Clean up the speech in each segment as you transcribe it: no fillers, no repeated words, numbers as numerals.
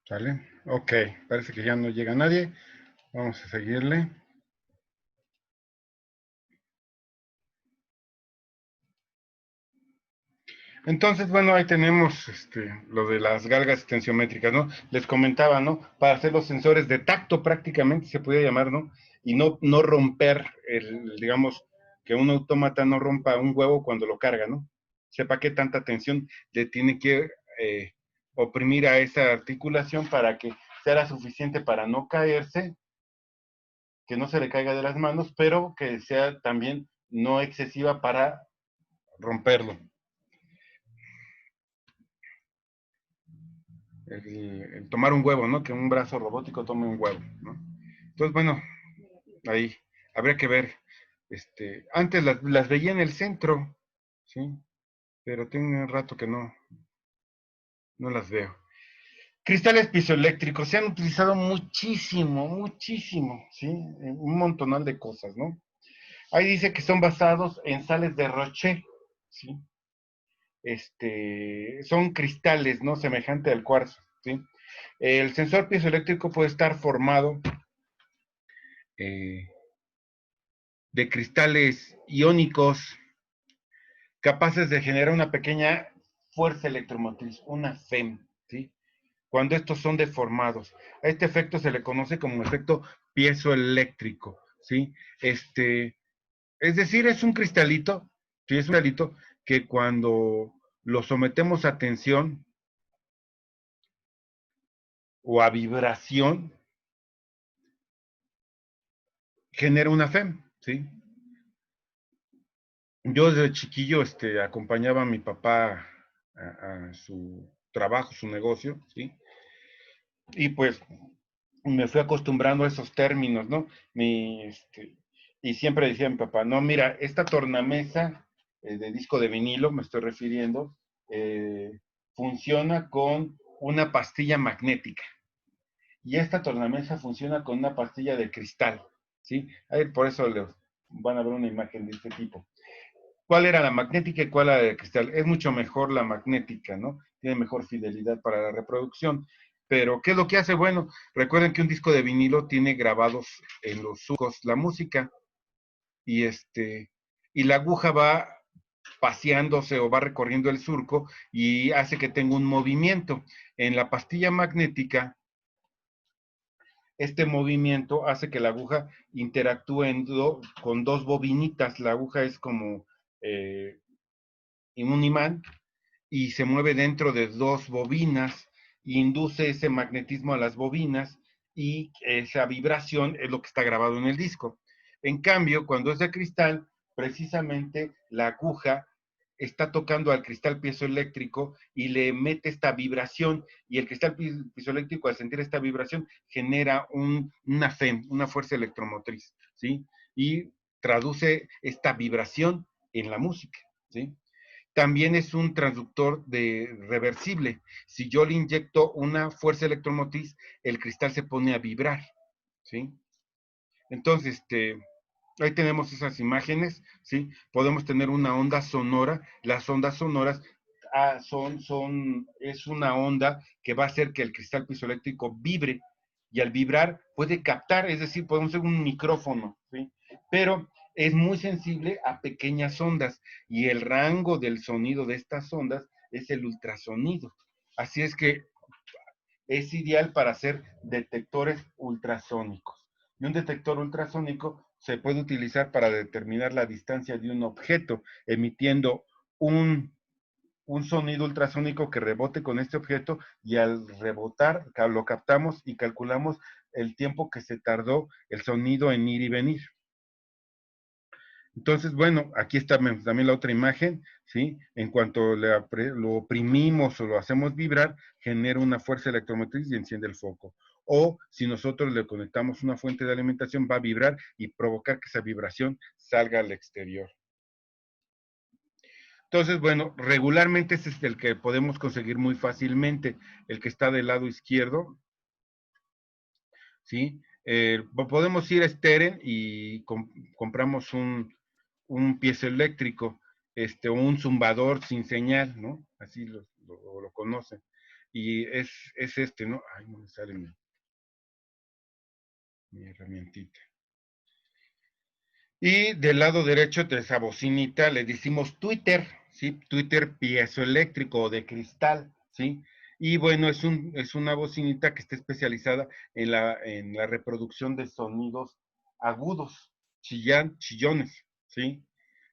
¿Sale? Ok, parece que ya no llega nadie. Vamos a seguirle. Entonces, bueno, ahí tenemos lo de las galgas tensiométricas, ¿no? Les comentaba, ¿no? Para hacer los sensores de tacto prácticamente se podría llamar, ¿no? Y no romper, digamos, que un autómata no rompa un huevo cuando lo carga, ¿no? Sepa qué tanta tensión le tiene que oprimir a esa articulación para que sea suficiente para no caerse, que no se le caiga de las manos, pero que sea también no excesiva para romperlo. El tomar un huevo, ¿no? Que un brazo robótico tome un huevo, ¿no? Entonces, bueno, ahí habría que ver. Antes las veía en el centro, ¿sí? Pero tengo un rato que no las veo. Cristales piezoeléctricos se han utilizado muchísimo, muchísimo, ¿sí? Un montonal de cosas, ¿no? Ahí dice que son basados en sales de Roche, ¿sí? Son cristales, ¿no? Semejante al cuarzo, ¿sí? El sensor piezoeléctrico puede estar formado eh, de cristales iónicos capaces de generar una pequeña fuerza electromotriz, una FEM, ¿sí? Cuando estos son deformados. A este efecto se le conoce como efecto piezoeléctrico, ¿sí? Es decir, es un cristalito, ¿sí? Es un cristalito que cuando lo sometemos a tensión o a vibración, genera una FEM, ¿sí? Yo desde chiquillo acompañaba a mi papá a su trabajo, su negocio, ¿sí? Y pues me fui acostumbrando a esos términos, ¿no? Y siempre decía mi papá, no, mira, esta tornamesa de disco de vinilo, me estoy refiriendo, eh, funciona con una pastilla magnética. Y esta tornamesa funciona con una pastilla de cristal, ¿sí? Ahí por eso les van a ver una imagen de este tipo. ¿Cuál era la magnética y cuál era la de cristal? Es mucho mejor la magnética, ¿no? Tiene mejor fidelidad para la reproducción. Pero, ¿qué es lo que hace? Bueno, recuerden que un disco de vinilo tiene grabados en los surcos la música y y la aguja va paseándose o va recorriendo el surco y hace que tenga un movimiento. En la pastilla magnética, este movimiento hace que la aguja interactúe con dos bobinitas. La aguja es como eh, un imán y se mueve dentro de dos bobinas, induce ese magnetismo a las bobinas y esa vibración es lo que está grabado en el disco. En cambio, cuando es de cristal, precisamente la aguja está tocando al cristal piezoeléctrico y le mete esta vibración y el cristal piezoeléctrico al sentir esta vibración genera una FEM, una fuerza electromotriz, ¿sí? Y traduce esta vibración en la música, ¿sí? También es un transductor reversible. Si yo le inyecto una fuerza electromotriz, el cristal se pone a vibrar, ¿sí? Entonces, ahí tenemos esas imágenes, ¿sí? Podemos tener una onda sonora. Las ondas sonoras es una onda que va a hacer que el cristal piezoeléctrico vibre y al vibrar puede captar, es decir, podemos ser un micrófono, ¿sí? Pero es muy sensible a pequeñas ondas y el rango del sonido de estas ondas es el ultrasonido. Así es que es ideal para hacer detectores ultrasónicos. Y un detector ultrasónico se puede utilizar para determinar la distancia de un objeto, emitiendo un sonido ultrasónico que rebote con este objeto y al rebotar lo captamos y calculamos el tiempo que se tardó el sonido en ir y venir. Entonces, bueno, aquí está también la otra imagen, ¿sí? En cuanto lo oprimimos o lo hacemos vibrar, genera una fuerza electromotriz y enciende el foco. O si nosotros le conectamos una fuente de alimentación, va a vibrar y provocar que esa vibración salga al exterior. Entonces, bueno, regularmente ese es el que podemos conseguir muy fácilmente, el que está del lado izquierdo, ¿sí? Podemos ir a Steren y compramos un piezoeléctrico, o un zumbador sin señal, ¿no? Así lo conocen. y es este, ¿no? Ay, no me sale mi herramientita. Y del lado derecho de esa bocinita le decimos Twitter, ¿sí? Twitter piezoeléctrico o de cristal, ¿sí? Y bueno, es una bocinita que está especializada en la reproducción de sonidos agudos, chillones, ¿sí?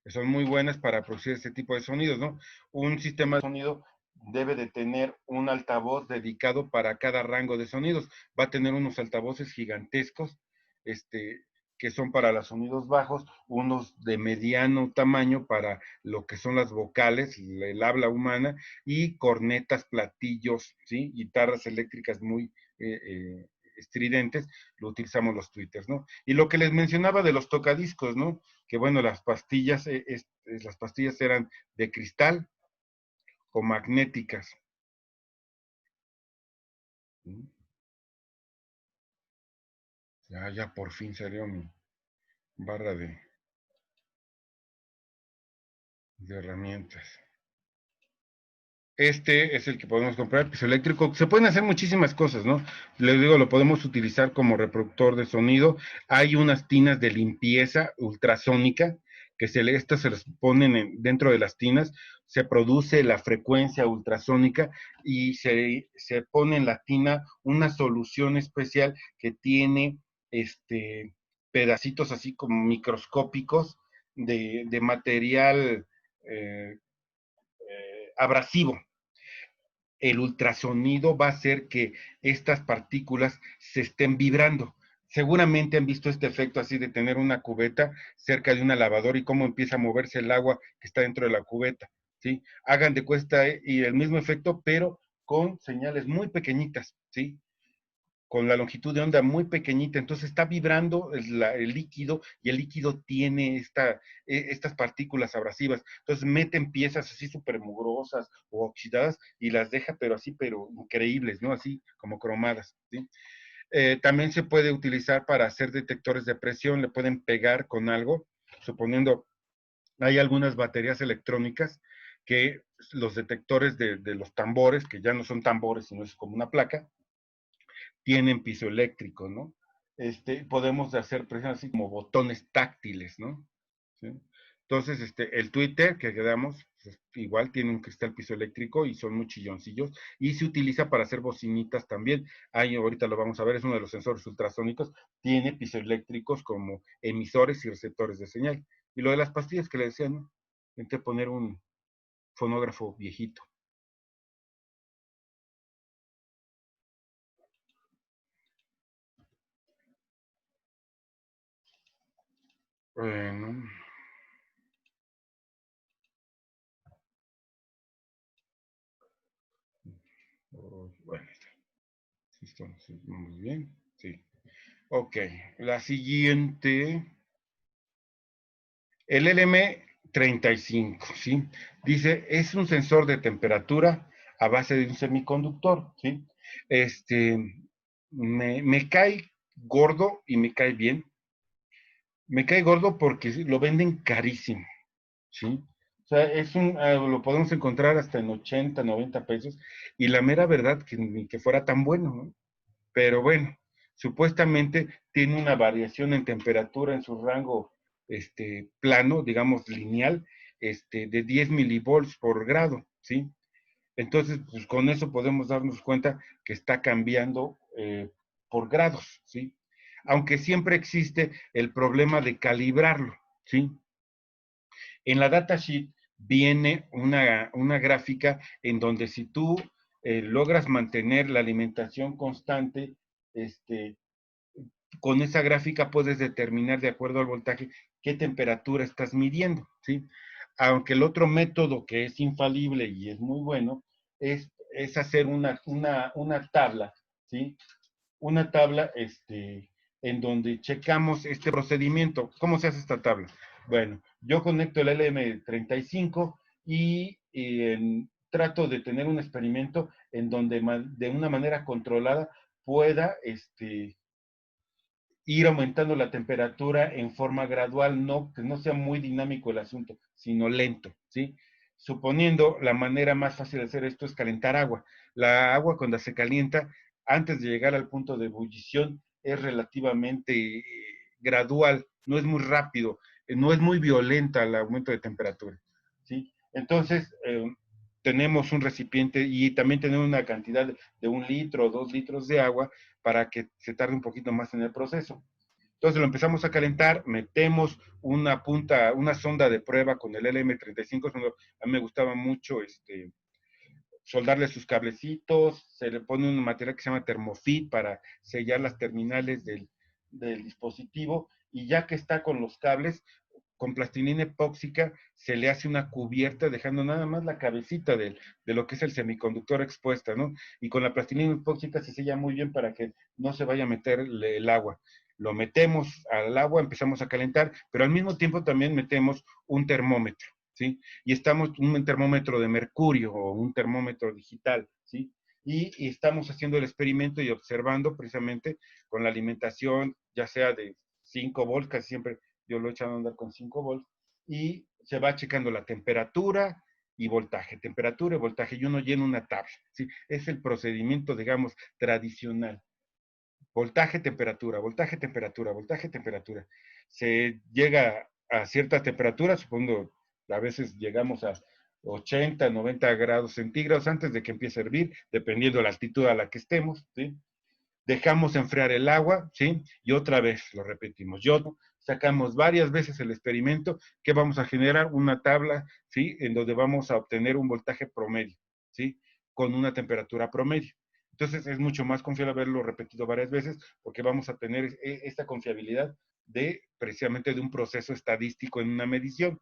Que son muy buenas para producir este tipo de sonidos, ¿no? Un sistema de sonido debe de tener un altavoz dedicado para cada rango de sonidos. Va a tener unos altavoces gigantescos, este, que son para los sonidos bajos, unos de mediano tamaño para lo que son las vocales, el habla humana, y cornetas, platillos, ¿sí? Guitarras eléctricas muy estridentes, lo utilizamos los twitters, ¿no? Y lo que les mencionaba de los tocadiscos, ¿no? Que bueno, las pastillas eran de cristal o magnéticas. ¿Sí? Ya por fin salió mi barra de herramientas. Este es el que podemos comprar, piso eléctrico. Se pueden hacer muchísimas cosas, ¿no? Les digo, lo podemos utilizar como reproductor de sonido. Hay unas tinas de limpieza ultrasónica que estas se les ponen dentro de las tinas, se produce la frecuencia ultrasónica y se pone en la tina una solución especial que tiene pedacitos así como microscópicos de material eh, abrasivo. El ultrasonido va a hacer que estas partículas se estén vibrando. Seguramente han visto este efecto así de tener una cubeta cerca de una lavadora y cómo empieza a moverse el agua que está dentro de la cubeta, ¿sí? Hagan de cuenta y el mismo efecto, pero con señales muy pequeñitas, ¿sí? Con la longitud de onda muy pequeñita, entonces está vibrando el líquido y el líquido tiene estas partículas abrasivas, entonces meten piezas así súper mugrosas o oxidadas y las deja pero así, pero increíbles, ¿no? Así como cromadas, ¿sí? También se puede utilizar para hacer detectores de presión, le pueden pegar con algo, suponiendo, hay algunas baterías electrónicas que los detectores de los tambores, que ya no son tambores, sino es como una placa, tienen piso eléctrico, ¿no? Podemos hacer presiones así como botones táctiles, ¿no? ¿Sí? Entonces, el Twitter que quedamos, pues, igual tiene un cristal pisoeléctrico y son muy chilloncillos y se utiliza para hacer bocinitas también. Ahí ahorita lo vamos a ver, es uno de los sensores ultrasónicos, tiene pisoeléctricos como emisores y receptores de señal. Y lo de las pastillas que le decían, ¿no? Intenté poner un fonógrafo viejito. Bueno, bueno, sí, estamos muy bien, sí. Ok, la siguiente, el LM35, ¿sí? Dice, es un sensor de temperatura a base de un semiconductor, ¿sí? Este, me cae gordo y me cae bien. Me cae gordo porque lo venden carísimo, ¿sí? O sea, lo podemos encontrar hasta en 80, 90 pesos, y la mera verdad que ni que fuera tan bueno, ¿no? Pero bueno, supuestamente tiene una variación en temperatura en su rango plano, digamos lineal, de 10 milivolts por grado, ¿sí? Entonces, pues con eso podemos darnos cuenta que está cambiando por grados, ¿sí? Aunque siempre existe el problema de calibrarlo, ¿sí? En la datasheet viene una gráfica en donde si tú logras mantener la alimentación constante, este, con esa gráfica puedes determinar de acuerdo al voltaje qué temperatura estás midiendo, ¿sí? Aunque el otro método que es infalible y es muy bueno es hacer una tabla, ¿sí? Una tabla en donde checamos este procedimiento. ¿Cómo se hace esta tabla? Bueno, yo conecto el LM35 y trato de tener un experimento en donde de una manera controlada pueda ir aumentando la temperatura en forma gradual, no que no sea muy dinámico el asunto, sino lento, ¿sí? Suponiendo, la manera más fácil de hacer esto es calentar agua. La agua cuando se calienta, antes de llegar al punto de ebullición, es relativamente gradual, no es muy rápido, no es muy violenta el aumento de temperatura, ¿sí? Entonces, tenemos un recipiente y también tenemos una cantidad de 1 litro o 2 litros de agua para que se tarde un poquito más en el proceso. Entonces lo empezamos a calentar, metemos una sonda de prueba con el LM35, a mí me gustaba mucho soldarle sus cablecitos, se le pone un material que se llama termofit para sellar las terminales del dispositivo, y ya que está con los cables, con plastilina epóxica se le hace una cubierta dejando nada más la cabecita de lo que es el semiconductor expuesta, ¿no? Y con la plastilina epóxica se sella muy bien para que no se vaya a meter el agua. Lo metemos al agua, empezamos a calentar, pero al mismo tiempo también metemos un termómetro, ¿sí? Y estamos un termómetro de mercurio o un termómetro digital, ¿sí? Y estamos haciendo el experimento y observando precisamente con la alimentación, ya sea de 5 volts, casi siempre yo lo he echado a andar con 5 volts, y se va checando la temperatura y voltaje, temperatura y voltaje, y uno llena una tabla, ¿sí? Es el procedimiento, digamos, tradicional. Voltaje, temperatura, voltaje, temperatura, voltaje, temperatura. Se llega a cierta temperatura, supongo, a veces llegamos a 80, 90 grados centígrados antes de que empiece a hervir, dependiendo de la altitud a la que estemos, ¿sí? Dejamos enfriar el agua, ¿sí? Y otra vez lo repetimos. Sacamos varias veces el experimento, que vamos a generar una tabla, ¿sí? En donde vamos a obtener un voltaje promedio, ¿sí? Con una temperatura promedio. Entonces es mucho más confiable haberlo repetido varias veces, porque vamos a tener esta confiabilidad precisamente de un proceso estadístico en una medición.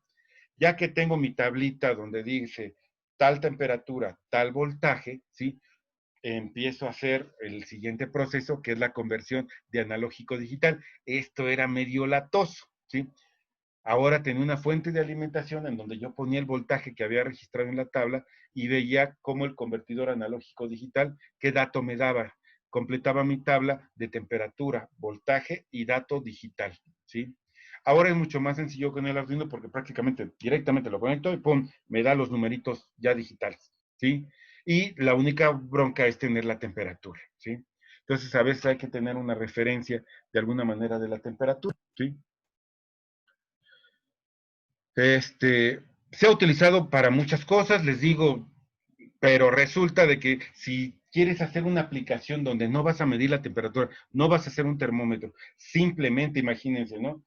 Ya que tengo mi tablita donde dice tal temperatura, tal voltaje, ¿sí? Empiezo a hacer el siguiente proceso, que es la conversión de analógico a digital. Esto era medio latoso, ¿sí? Ahora tenía una fuente de alimentación en donde yo ponía el voltaje que había registrado en la tabla y veía cómo el convertidor analógico digital, qué dato me daba. Completaba mi tabla de temperatura, voltaje y dato digital, ¿sí? Ahora es mucho más sencillo con el Arduino porque prácticamente directamente lo conecto y pum, me da los numeritos ya digitales, ¿sí? Y la única bronca es tener la temperatura, ¿sí? Entonces a veces hay que tener una referencia de alguna manera de la temperatura, ¿sí? Se ha utilizado para muchas cosas, les digo, pero resulta de que si quieres hacer una aplicación donde no vas a medir la temperatura, no vas a hacer un termómetro, simplemente imagínense, ¿no?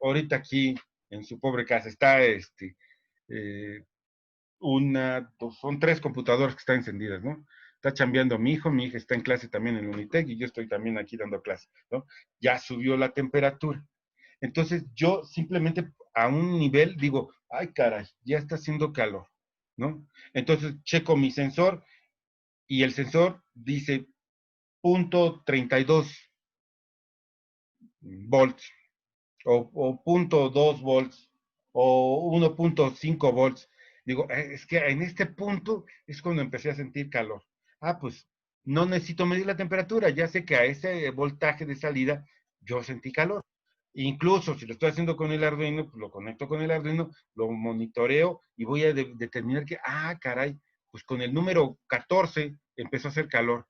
Ahorita aquí en su pobre casa está eh, son 3 computadoras que están encendidas, ¿no? Está chambeando mi hija está en clase también en Unitec y yo estoy también aquí dando clase, ¿no? Ya subió la temperatura. Entonces yo simplemente a un nivel digo, ay caray, ya está haciendo calor, ¿no? Entonces checo mi sensor y el sensor dice punto 32 volts o punto 2 volts o 1.5 volts. Digo, es que en este punto es cuando empecé a sentir calor. Ah, pues no necesito medir la temperatura, ya sé que a ese voltaje de salida yo sentí calor. Incluso si lo estoy haciendo con el Arduino, pues lo conecto con el Arduino, lo monitoreo y voy a determinar que, caray, pues con el número 14 empezó a hacer calor.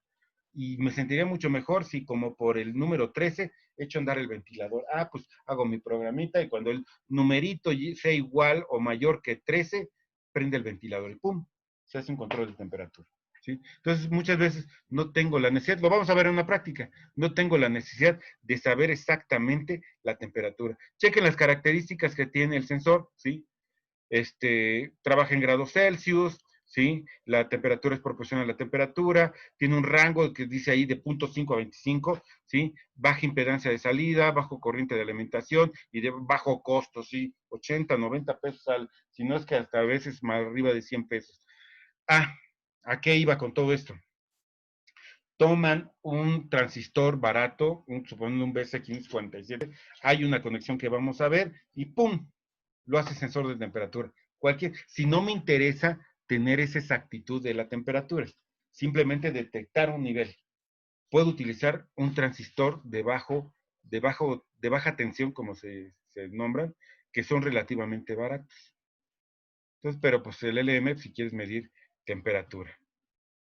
Y me sentiría mucho mejor si como por el número 13 echo a andar el ventilador. Pues hago mi programita y cuando el numerito sea igual o mayor que 13, prende el ventilador y ¡pum! Se hace un control de temperatura. ¿Sí? Entonces, muchas veces no tengo la necesidad, lo vamos a ver en una práctica, no tengo la necesidad de saber exactamente la temperatura. Chequen las características que tiene el sensor, ¿sí? Trabaja en grados Celsius, ¿sí? La temperatura es proporcional a la temperatura, tiene un rango que dice ahí de 0.5 a 25, ¿sí? Baja impedancia de salida, bajo corriente de alimentación y de bajo costo, ¿sí? 80, 90 pesos si no es que hasta a veces más arriba de 100 pesos. ¿A qué iba con todo esto? Toman un transistor barato, suponiendo un BC547, hay una conexión que vamos a ver y ¡pum! Lo hace sensor de temperatura. Si no me interesa tener esa exactitud de la temperatura, simplemente detectar un nivel. Puedo utilizar un transistor de baja tensión, como se nombran, que son relativamente baratos. Entonces, pero pues el LM, si quieres medir temperatura.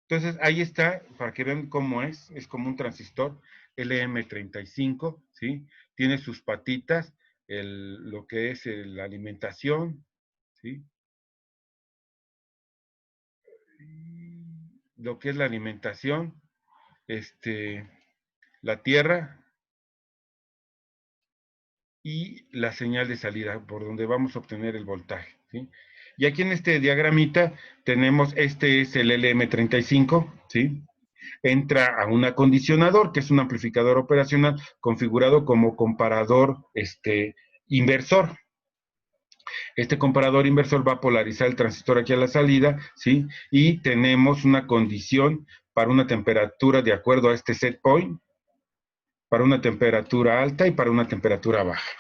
Entonces, ahí está, para que vean cómo es como un transistor LM35, ¿sí? Tiene sus patitas, lo que es la alimentación, ¿sí? Lo que es la alimentación, la tierra y la señal de salida, por donde vamos a obtener el voltaje, ¿sí? Y aquí en este diagramita tenemos, este es el LM35, ¿sí? Entra a un acondicionador, que es un amplificador operacional configurado como comparador inversor. Este comparador inversor va a polarizar el transistor aquí a la salida, ¿sí? Y tenemos una condición para una temperatura de acuerdo a este set point, para una temperatura alta y para una temperatura baja,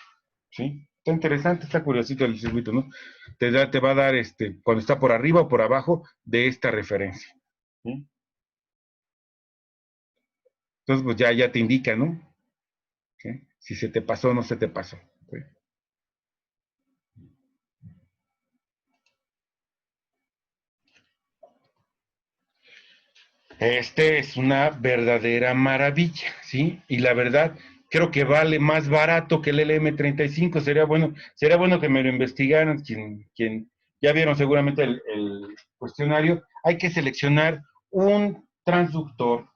¿sí? Está interesante, está curiosito el circuito, ¿no? Te va a dar cuando está por arriba o por abajo de esta referencia, ¿sí? Entonces, pues ya te indica, ¿no? ¿Sí? Si se te pasó o no se te pasó. ¿Sí? Es una verdadera maravilla, ¿sí? Y la verdad, creo que vale más barato que el LM35. Sería bueno que me lo investigaran. Quien ya vieron seguramente el cuestionario. Hay que seleccionar un transductor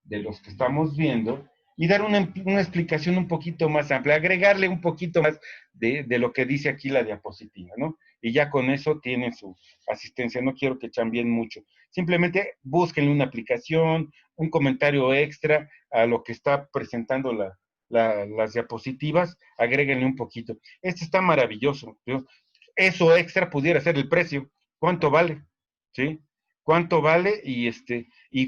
de los que estamos viendo y dar una explicación un poquito más amplia, agregarle un poquito más de lo que dice aquí la diapositiva, ¿no? Y ya con eso tienen su asistencia. No quiero que chambien mucho. Simplemente búsquenle una aplicación, un comentario extra a lo que está presentando las diapositivas, agréguenle un poquito. Este está maravilloso. ¿No? Eso extra pudiera ser el precio. ¿Cuánto vale? ¿Sí? ¿Cuánto vale? Y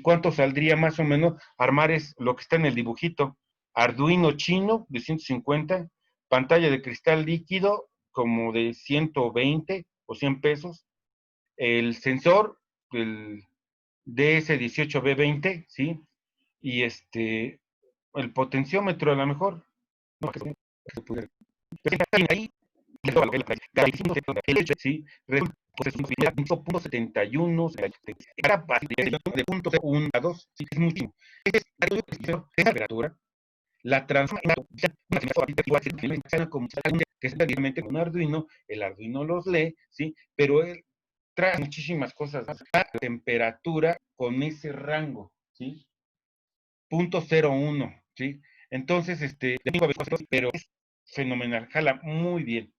cuánto saldría más o menos armar es lo que está en el dibujito. Arduino chino de 150, pantalla de cristal líquido como de 120 o 100 pesos, el sensor, el DS18B20, ¿sí? Y el potenciómetro a lo mejor, no, que se pudiera. Ahí, el hecho, ¿sí? Resulta pues, es un 5.71, de punto 1 a 2, sí, es muchísimo. Es temperatura, la transformación que es directamente con un Arduino, el Arduino los lee, ¿sí? Pero él trae muchísimas cosas, la temperatura con ese rango, ¿sí? 0.01, ¿sí? Entonces, pero es fenomenal, jala muy bien.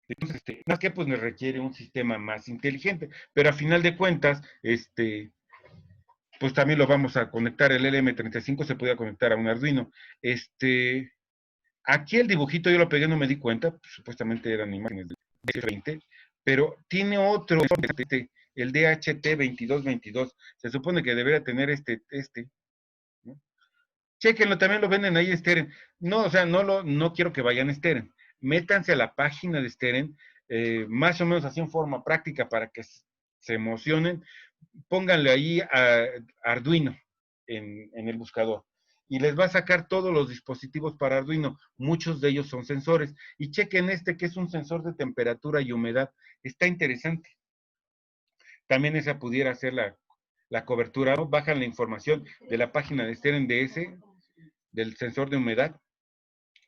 Entonces, más que pues me requiere un sistema más inteligente, pero a final de cuentas, pues también lo vamos a conectar, el LM35 se podía conectar a un Arduino. Aquí el dibujito yo lo pegué, no me di cuenta, pues, supuestamente eran imágenes de 20, pero tiene otro, el DHT2222, se supone que debería tener ¿no? Chéquenlo, también lo venden ahí Steren. No, o sea, no quiero que vayan a Steren. Métanse a la página de Steren, más o menos así en forma práctica para que se emocionen. Pónganle ahí a Arduino en el buscador y les va a sacar todos los dispositivos para Arduino. Muchos de ellos son sensores. Y chequen que es un sensor de temperatura y humedad. Está interesante. También esa pudiera ser la cobertura. ¿No? Bajan la información de la página de Steren DS, del sensor de humedad,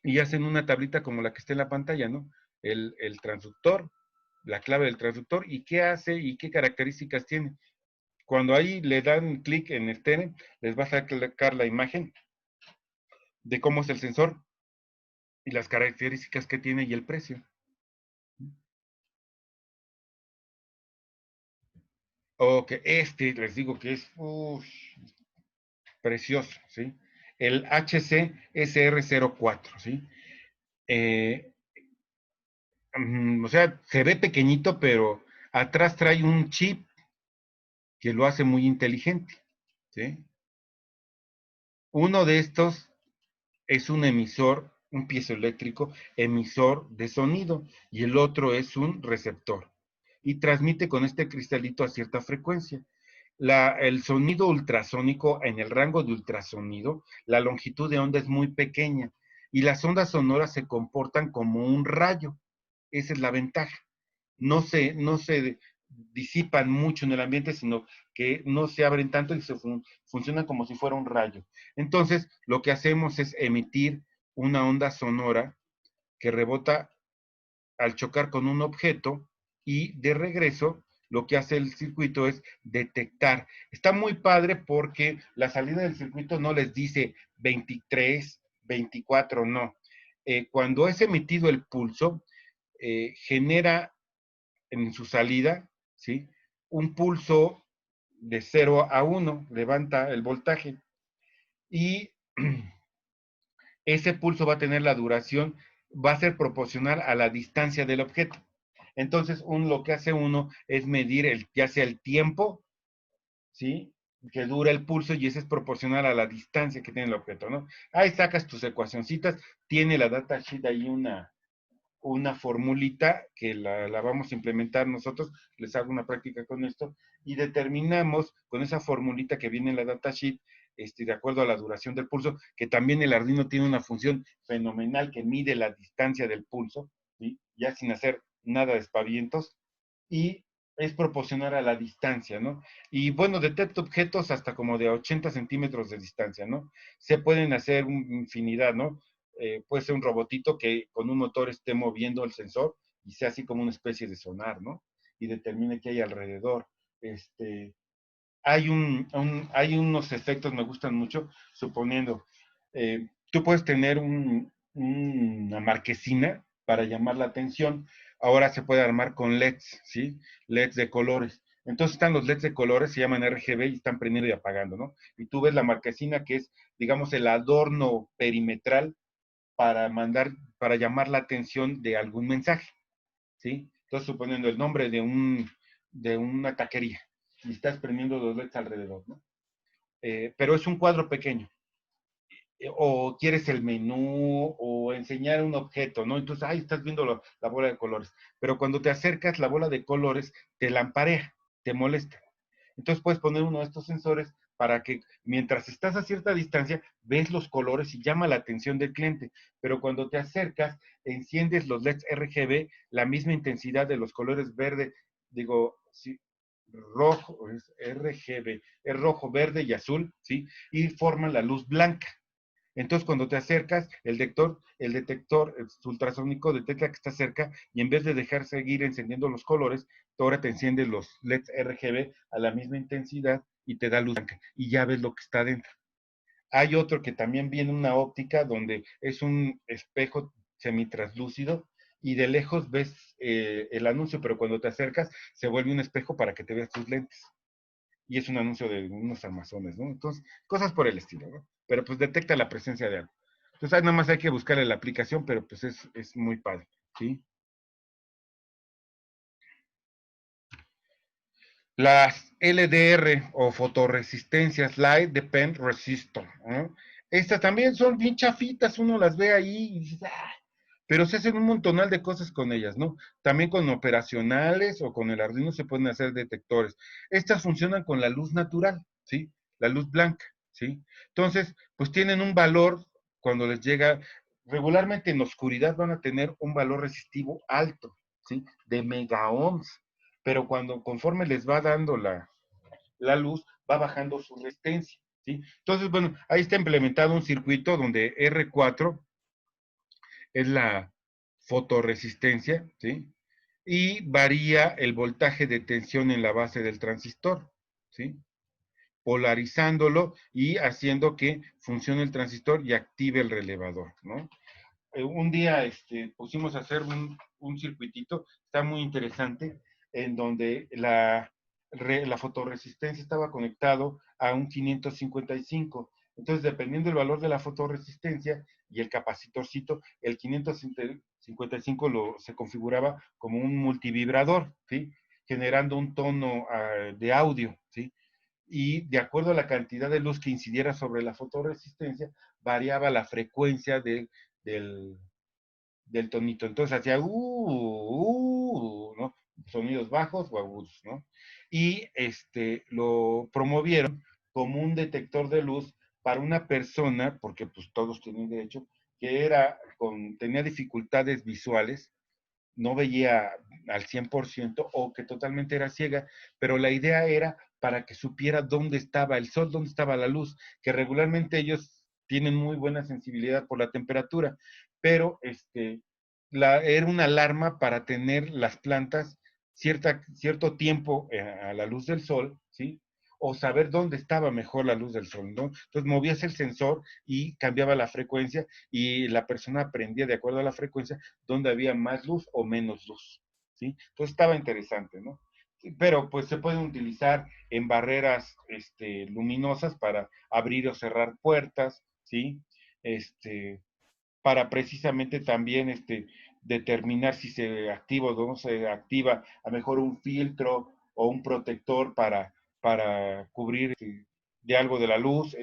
y hacen una tablita como la que está en la pantalla, ¿no? El transductor, la clave del transductor y qué hace y qué características tiene. Cuando ahí le dan clic en Steren, les va a sacar la imagen de cómo es el sensor y las características que tiene y el precio. Ok, les digo que es precioso, ¿sí? El HC-SR04, ¿sí? Eh, o sea, se ve pequeñito, pero atrás trae un chip que lo hace muy inteligente, ¿sí? Uno de estos es un emisor, un piezoeléctrico emisor de sonido, y el otro es un receptor. Y transmite con este cristalito a cierta frecuencia. El sonido ultrasónico, en el rango de ultrasonido, la longitud de onda es muy pequeña y las ondas sonoras se comportan como un rayo. Esa es la ventaja. no se disipan mucho en el ambiente, sino que no se abren tanto y funcionan como si fuera un rayo. Entonces, lo que hacemos es emitir una onda sonora que rebota al chocar con un objeto y de regreso lo que hace el circuito es detectar. Está muy padre porque la salida del circuito no les dice 23, 24, no. Cuando es emitido el pulso, genera en su salida, ¿sí? Un pulso de 0 a 1, levanta el voltaje y ese pulso va a tener la duración, va a ser proporcional a la distancia del objeto. Entonces, lo que hace uno es medir ya sea el tiempo, ¿sí? Que dura el pulso y ese es proporcional a la distancia que tiene el objeto, ¿no? Ahí sacas tus ecuacioncitas, tiene la datasheet ahí una formulita que la vamos a implementar nosotros, les hago una práctica con esto, y determinamos con esa formulita que viene en la datasheet, de acuerdo a la duración del pulso, que también el Arduino tiene una función fenomenal que mide la distancia del pulso, ¿sí? Ya sin hacer nada de espavientos, y es proporcional a la distancia, ¿no? Y bueno, detecta objetos hasta como de 80 centímetros de distancia, ¿no? Se pueden hacer infinidad, ¿no? Puede ser un robotito que con un motor esté moviendo el sensor y sea así como una especie de sonar, ¿no? Y determine qué hay alrededor. Este, hay unos efectos, me gustan mucho, suponiendo, tú puedes tener una marquesina para llamar la atención, ahora se puede armar con LEDs, ¿sí? LEDs de colores. Entonces están los LEDs de colores, se llaman RGB y están prendiendo y apagando, ¿no? Y tú ves la marquesina que es, digamos, el adorno perimetral para para llamar la atención de algún mensaje, ¿sí? Entonces, suponiendo el nombre de una taquería y estás prendiendo los LEDs alrededor, ¿no? Pero es un cuadro pequeño. O quieres el menú o enseñar un objeto, ¿no? Entonces, ahí estás viendo la bola de colores. Pero cuando te acercas, la bola de colores te lamparea, te molesta. Entonces puedes poner uno de estos sensores para que mientras estás a cierta distancia, ves los colores y llama la atención del cliente. Pero cuando te acercas, enciendes los LEDs RGB, la misma intensidad de los colores verde, digo, sí, rojo, es RGB, es rojo, verde y azul, ¿sí? Y forman la luz blanca. Entonces, cuando te acercas, el detector ultrasónico detecta que está cerca y en vez de dejar seguir encendiendo los colores, ahora te enciende los LEDs RGB a la misma intensidad y te da luz blanca y ya ves lo que está dentro. Hay otro que también viene una óptica donde es un espejo semitraslúcido y de lejos ves el anuncio, pero cuando te acercas se vuelve un espejo para que te veas tus lentes y es un anuncio de unos armazones, ¿no? Entonces, cosas por el estilo, ¿no? Pero pues detecta la presencia de algo. Entonces, ahí nada más hay que buscarle la aplicación, pero pues es muy padre, ¿sí? Las LDR o fotoresistencias, Light Depend Resistor, ¿no? Estas también son bien chafitas, uno las ve ahí y dices, ¡ah! Pero se hacen un montonal de cosas con ellas, ¿no? También con operacionales o con el Arduino se pueden hacer detectores. Estas funcionan con la luz natural, ¿sí? La luz blanca, ¿sí? Entonces, pues tienen un valor cuando les llega, regularmente en oscuridad van a tener un valor resistivo alto, ¿sí? De megaohms, pero conforme les va dando la luz, va bajando su resistencia, ¿sí? Entonces, bueno, ahí está implementado un circuito donde R4 es la fotoresistencia, ¿sí? Y varía el voltaje de tensión en la base del transistor, ¿sí? Polarizándolo y haciendo que funcione el transistor y active el relevador, ¿no? Un día pusimos a hacer un circuitito, está muy interesante, en donde la fotoresistencia estaba conectado a un 555. Entonces, dependiendo del valor de la fotoresistencia y el capacitorcito, el 555 se configuraba como un multivibrador, ¿sí? Generando un tono de audio, ¿sí? Y de acuerdo a la cantidad de luz que incidiera sobre la fotoresistencia, variaba la frecuencia del, del tonito. Entonces hacía ¿no? Sonidos bajos o agudos, ¿no? Y lo promovieron como un detector de luz para una persona, porque pues todos tienen derecho, que tenía dificultades visuales no veía al 100% o que totalmente era ciega, pero la idea era para que supiera dónde estaba el sol, dónde estaba la luz, que regularmente ellos tienen muy buena sensibilidad por la temperatura, pero era una alarma para tener las plantas cierto tiempo a la luz del sol, ¿sí? O saber dónde estaba mejor la luz del sol, ¿no? Entonces movías el sensor y cambiaba la frecuencia y la persona aprendía de acuerdo a la frecuencia dónde había más luz o menos luz, ¿sí? Entonces estaba interesante, ¿no? Pero pues se pueden utilizar en barreras luminosas para abrir o cerrar puertas, ¿sí? Para precisamente también determinar si se activa o no se activa a lo mejor un filtro o un protector para cubrir de algo de la luz.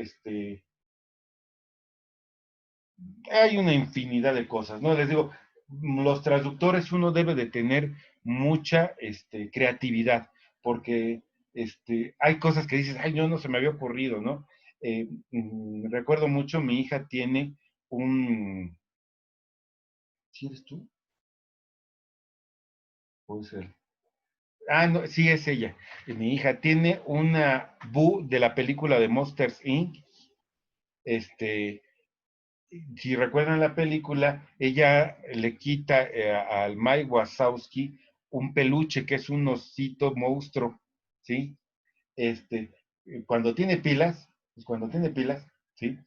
Hay una infinidad de cosas, ¿no? Les digo, los traductores uno debe de tener mucha creatividad, porque hay cosas que dices, ay, no se me había ocurrido, ¿no? Recuerdo mucho, mi hija tiene un... ¿Sí eres tú? Puede ser. Ah, no, sí es ella. Mi hija tiene una Boo de la película de Monsters Inc. Este, si recuerdan la película, ella le quita al Mike Wazowski un peluche que es un osito monstruo, ¿sí? Este, cuando tiene pilas, pues cuando tiene pilas, ¿sí?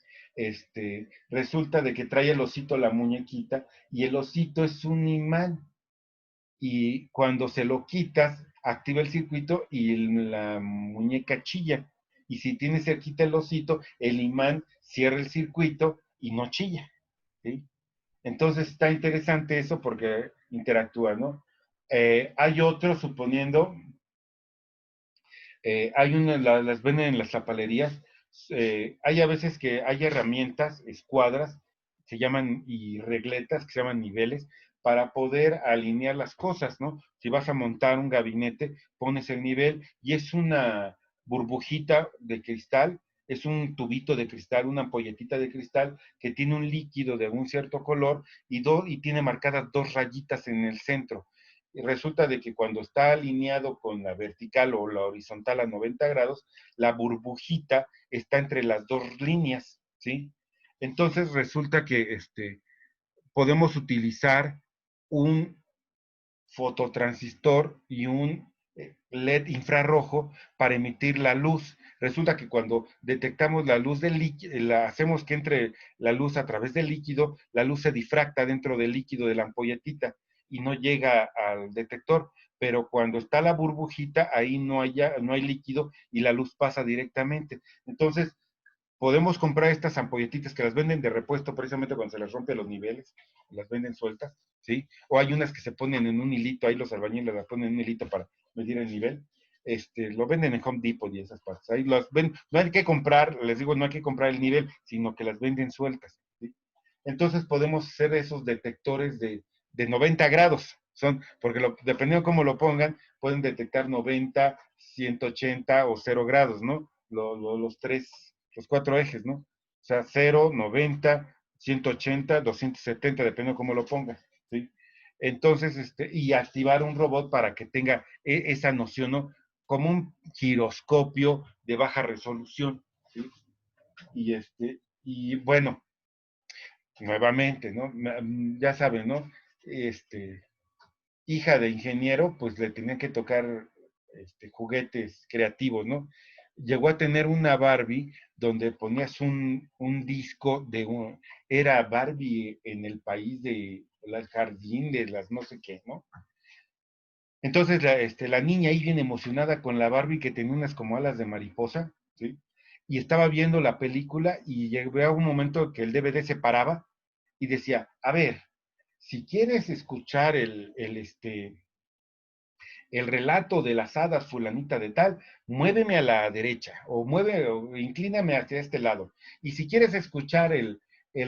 Resulta de que trae el osito la muñequita y el osito es un imán y cuando se lo quitas, activa el circuito y la muñeca chilla. Y si tienes cerquita el osito, el imán cierra el circuito y no chilla. ¿Sí? Entonces está interesante eso porque interactúa, ¿no? Hay otro, suponiendo, hay una, las venden en las zapalerías, hay a veces que hay herramientas, escuadras, se llaman, y regletas, que se llaman niveles, para poder alinear las cosas, ¿no? Si vas a montar un gabinete, pones el nivel y es una burbujita de cristal, es un tubito de cristal, una ampolletita de cristal que tiene un líquido de un cierto color y tiene marcadas dos rayitas en el centro. Y resulta de que cuando está alineado con la vertical o la horizontal a 90 grados, la burbujita está entre las dos líneas, ¿sí? Entonces resulta que podemos utilizar un fototransistor y un LED infrarrojo para emitir la luz. Resulta que cuando detectamos la luz del líquido, hacemos que entre la luz a través del líquido, la luz se difracta dentro del líquido de la ampolletita y no llega al detector. Pero cuando está la burbujita, ahí no hay líquido y la luz pasa directamente. Entonces, podemos comprar estas ampolletitas que las venden de repuesto precisamente cuando se les rompe los niveles, las venden sueltas, ¿sí? O hay unas que se ponen en un hilito, ahí los albañiles las ponen en un hilito para medir el nivel. Lo venden en Home Depot y esas partes. Ahí las ven, no hay que comprar, les digo, no hay que comprar el nivel, sino que las venden sueltas, ¿sí? Entonces podemos hacer esos detectores de 90 grados, son, porque dependiendo de cómo lo pongan, pueden detectar 90, 180 o 0 grados, ¿no? Los cuatro ejes, ¿no? O sea, 0, 90, 180, 270, depende de cómo lo pongas, ¿sí? Entonces, y activar un robot para que tenga esa noción, ¿no? Como un giroscopio de baja resolución, ¿sí? Y bueno, nuevamente, ¿no? Ya saben, ¿no? Este, hija de ingeniero, pues le tenía que tocar juguetes creativos, ¿no? Llegó a tener una Barbie donde ponías un disco era Barbie en el país de el jardín de las no sé qué, ¿no? Entonces la niña ahí bien emocionada con la Barbie que tenía unas como alas de mariposa, ¿sí? Y estaba viendo la película y llegó a un momento que el DVD se paraba y decía, a ver, si quieres escuchar el relato de las hadas fulanita de tal, muéveme a la derecha o inclíname hacia este lado. Y si quieres escuchar el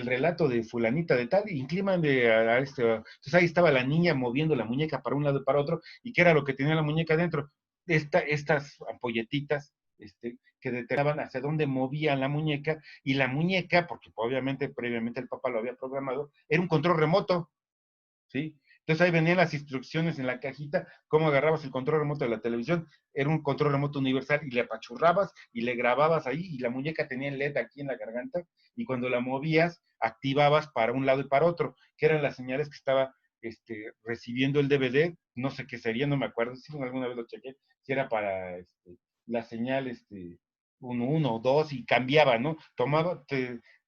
relato de fulanita de tal, inclíname a este. Entonces ahí estaba la niña moviendo la muñeca para un lado y para otro, y qué era lo que tenía la muñeca dentro. Estas ampolletitas que determinaban hacia dónde movían la muñeca, y la muñeca, porque obviamente previamente el papá lo había programado, era un control remoto, ¿sí? Entonces ahí venían las instrucciones en la cajita, cómo agarrabas el control remoto de la televisión, era un control remoto universal y le apachurrabas y le grababas ahí y la muñeca tenía el LED aquí en la garganta y cuando la movías activabas para un lado y para otro, que eran las señales que estaba recibiendo el DVD, no sé qué sería, no me acuerdo, si alguna vez lo chequé, si era para la señal 1, 2 y cambiaba, ¿no? Tomaba,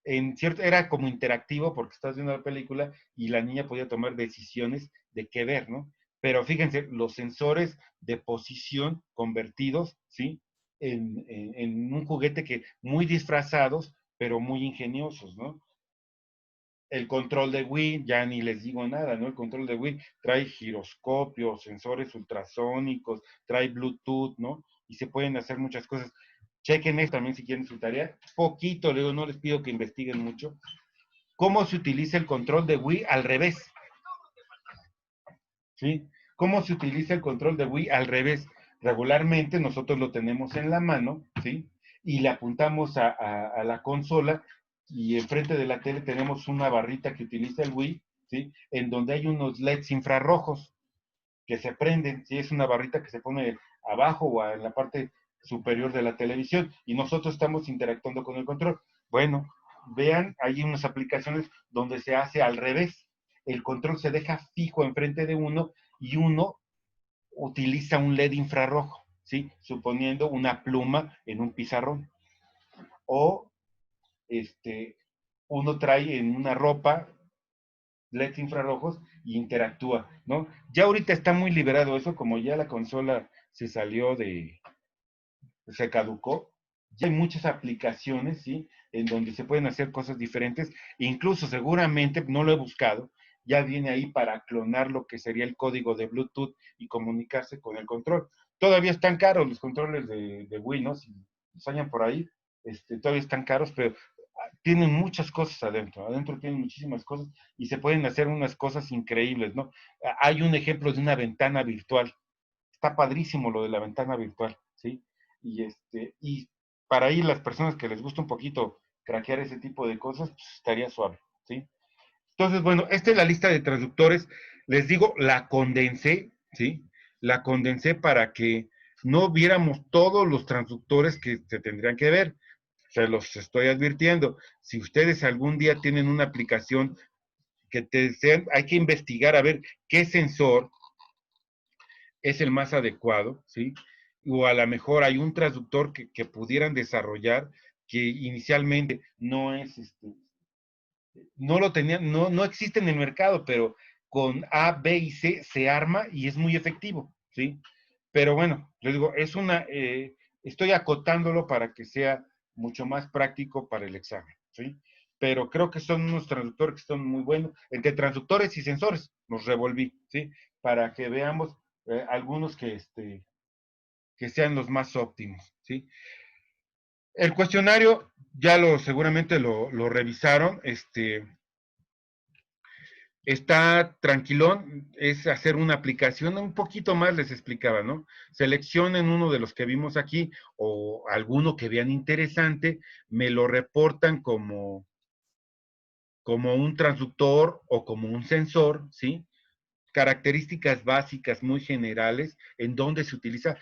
en cierto, era como interactivo porque estás viendo la película y la niña podía tomar decisiones de qué ver, ¿no? Pero fíjense, los sensores de posición convertidos, ¿sí? En un juguete que muy disfrazados, pero muy ingeniosos, ¿no? El control de Wii, ya ni les digo nada, ¿no? El control de Wii trae giroscopios, sensores ultrasónicos, trae Bluetooth, ¿no? Y se pueden hacer muchas cosas. Chequen esto también si quieren su tarea. Poquito, luego no les pido que investiguen mucho. ¿Cómo se utiliza el control de Wii al revés? ¿Sí? ¿Cómo se utiliza el control de Wii al revés? Regularmente nosotros lo tenemos en la mano, ¿sí? Y le apuntamos a la consola y enfrente de la tele tenemos una barrita que utiliza el Wii, ¿sí? En donde hay unos LEDs infrarrojos que se prenden, ¿sí? Es una barrita que se pone abajo o en la parte superior de la televisión y nosotros estamos interactuando con el control. Bueno, vean, hay unas aplicaciones donde se hace al revés. El control se deja fijo enfrente de uno y uno utiliza un LED infrarrojo, ¿sí? Suponiendo una pluma en un pizarrón. O uno trae en una ropa LEDs infrarrojos y interactúa, ¿no? Ya ahorita está muy liberado eso, como ya la consola se salió se caducó, ya hay muchas aplicaciones, ¿sí? En donde se pueden hacer cosas diferentes, incluso seguramente, no lo he buscado, ya viene ahí para clonar lo que sería el código de Bluetooth y comunicarse con el control. Todavía están caros los controles de Wii, ¿no? Si los hayan por ahí, todavía están caros, pero tienen muchas cosas adentro, adentro tienen muchísimas cosas y se pueden hacer unas cosas increíbles, ¿no? Hay un ejemplo de una ventana virtual, está padrísimo lo de la ventana virtual, ¿sí? Y para ahí las personas que les gusta un poquito craquear ese tipo de cosas, pues estaría suave, ¿sí? Entonces, bueno, esta es la lista de traductores, les digo, la condensé, ¿sí? La condensé para que no viéramos todos los transductores que se tendrían que ver. Se los estoy advirtiendo. Si ustedes algún día tienen una aplicación que te sean, hay que investigar a ver qué sensor es el más adecuado, ¿sí? O a lo mejor hay un traductor que pudieran desarrollar que inicialmente no es, no lo tenían, no existe en el mercado, pero con A, B y C se arma y es muy efectivo, ¿sí? Pero bueno, les digo, estoy acotándolo para que sea mucho más práctico para el examen, ¿sí? Pero creo que son unos transductores que son muy buenos. Entre transductores y sensores los revolví, ¿sí? Para que veamos algunos que sean los más óptimos, ¿sí? El cuestionario ya seguramente lo revisaron, está tranquilón, es hacer una aplicación, un poquito más les explicaba, ¿no? Seleccionen uno de los que vimos aquí o alguno que vean interesante, me lo reportan como un transductor o como un sensor, ¿sí? Características básicas muy generales en dónde se utiliza,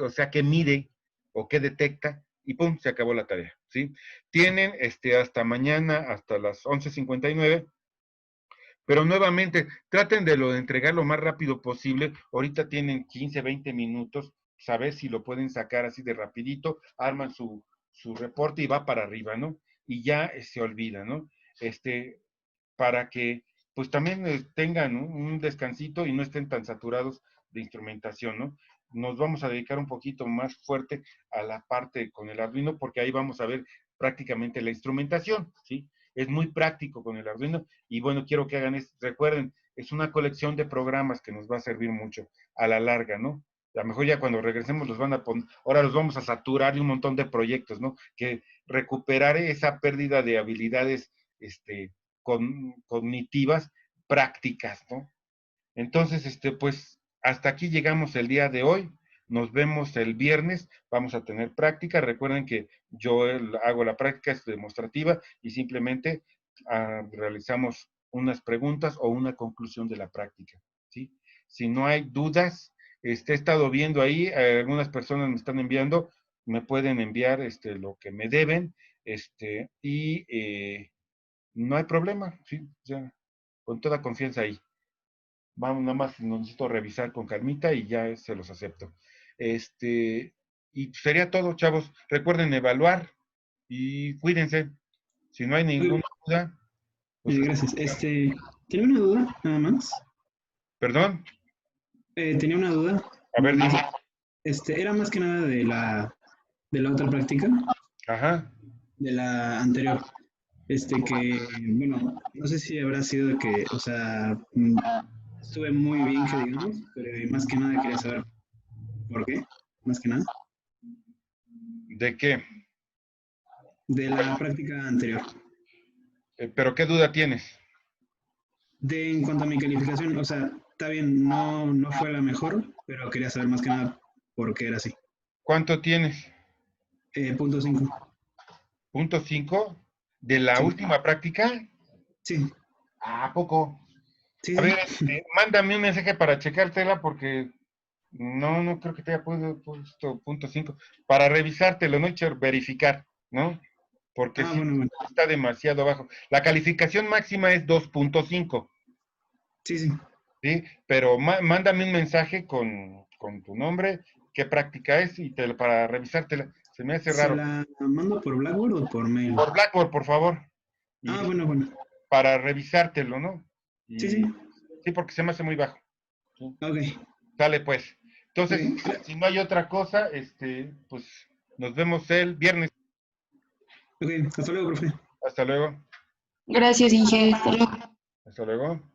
o sea, qué mide o qué detecta y pum, se acabó la tarea, ¿sí? Tienen hasta mañana, hasta las 11:59, pero nuevamente, traten de entregar lo más rápido posible. Ahorita tienen 15, 20 minutos, saber si lo pueden sacar así de rapidito, arman su reporte y va para arriba, ¿no? Y ya se olvida, ¿no? Para que pues también tengan, ¿no?, un descansito y no estén tan saturados de instrumentación, ¿no? Nos vamos a dedicar un poquito más fuerte a la parte con el Arduino porque ahí vamos a ver prácticamente la instrumentación, ¿sí? Es muy práctico con el Arduino y bueno, quiero que hagan esto, recuerden, es una colección de programas que nos va a servir mucho a la larga, ¿no? A lo mejor ya cuando regresemos los van a poner, ahora los vamos a saturar de un montón de proyectos, ¿no? Que recuperar esa pérdida de habilidades, cognitivas prácticas, ¿no? Entonces, pues hasta aquí llegamos el día de hoy. Nos vemos el viernes. Vamos a tener práctica. Recuerden que yo hago la práctica, es demostrativa y simplemente realizamos unas preguntas o una conclusión de la práctica, ¿sí? Si no hay dudas, he estado viendo ahí, algunas personas me están enviando, me pueden enviar lo que me deben, y no hay problema, ¿sí? Ya, con toda confianza ahí. Vamos, nada más necesito revisar con calmita y ya se los acepto. Y sería todo, chavos. Recuerden evaluar y cuídense. Si no hay ninguna duda, pues Gracias. Tenía una duda, nada más. perdón. Tenía una duda. A ver, dime. Era más que nada de la otra práctica, Ajá. de la anterior. Bueno, no sé si habrá sido de que, o sea, estuve muy bien, que digamos, pero más que nada quería saber por qué, más que nada, ¿De qué? de la práctica anterior. ¿Pero qué duda tienes? En cuanto a mi calificación, o sea, está bien, no fue la mejor, pero quería saber más que nada por qué era así. ¿Cuánto tienes? Punto 5. ¿Punto 5 de la Sí, última práctica? sí, ¿A poco? sí, A ver, sí. mándame un mensaje para checártela porque no creo que te haya puesto punto 5 para revisártelo, ¿no? Verificar, ¿no? Porque Ah, sí bueno, bueno. está demasiado bajo. La calificación máxima es 2.5, Sí, sí. ¿sí? Pero mándame un mensaje con tu nombre, qué práctica es y para revisártela. Se me hace ¿Se raro. la mando por Blackboard o por mail? Por Blackboard, por favor. Y Ah, bueno, bueno. para revisártelo, ¿no? Sí, sí. Y sí, porque se me hace muy bajo. ¿Sí? Ok, Sale pues. Entonces, ok. si no hay otra cosa, pues nos vemos el viernes. Ok, hasta luego, profe. Hasta luego. Gracias, Inge. Hasta luego. Hasta luego.